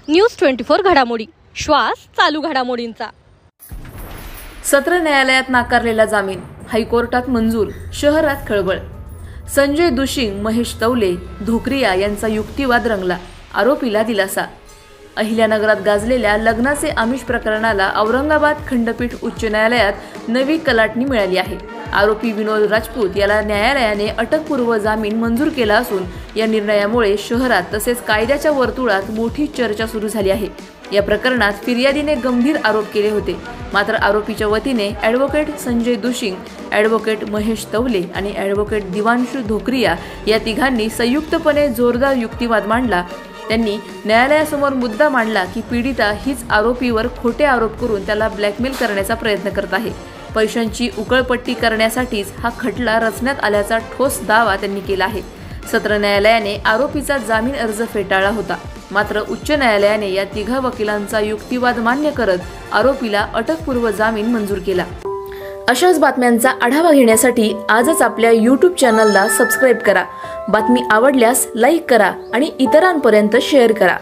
News 24 घडामोडी, श्वास चालू घडामोडींचा। सत्र न्यायालयात नाकारलेला जामीन हायकोर्टात मंजूर, शहरात खळबळ। संजय दुशिंग, महेश तवले, धोक्रिया यांचा युक्तिवाद रंगला, आरोपीला दिलासा। अहिल्यानगरात गाजलेल्या लग्नाचे आमिष प्रकरणाला औरंगाबाद खंडपीठ उच्च न्यायालयात नवी कलाटणी मिळाली आहे। आरोपी विनोद राजपूत याला न्यायालयाने अटकपूर्व जामीन मंजूर केला असून या निर्णयामुळे शहरात तसेच कायद्याच्या वर्तुळात मोठी चर्चा सुरू झाली आहे। या प्रकरणात फिर्यादीने गंभीर आरोप केले होते, मात्र आरोपीच्या वतीने ॲडव्होकेट संजय दुशिंग, ॲडव्होकेट महेश तवले आणि ॲडव्होकेट दिवांशू धोक्रिया या तिघांनी संयुक्तपणे जोरदार युक्तिवाद मांडला। त्यांनी न्यायालयासमोर मुद्दा मांडला की पीडिता हीच आरोपीवर खोटे आरोप करून त्याला ब्लॅकमेल करण्याचा प्रयत्न करत आहे। पैशांची उकळपट्टी करण्यासाठीच हा खटला रचण्यात आल्याचा ठोस दावा त्यांनी केला आहे। सत्र न्यायालयाने आरोपीचा जामीन अर्ज फेटाळला होता, मात्र उच्च न्यायालयाने या तिघा वकिलांचा युक्तिवाद मान्य करत आरोपीला अटकपूर्व जामीन मंजूर केला। अशाच बातम्यांचा आढावा घेण्यासाठी आजच आपल्या YouTube चॅनलला सबस्क्राईब करा। बातमी आवडल्यास लाईक करा आणि इतरांपर्यंत शेअर करा।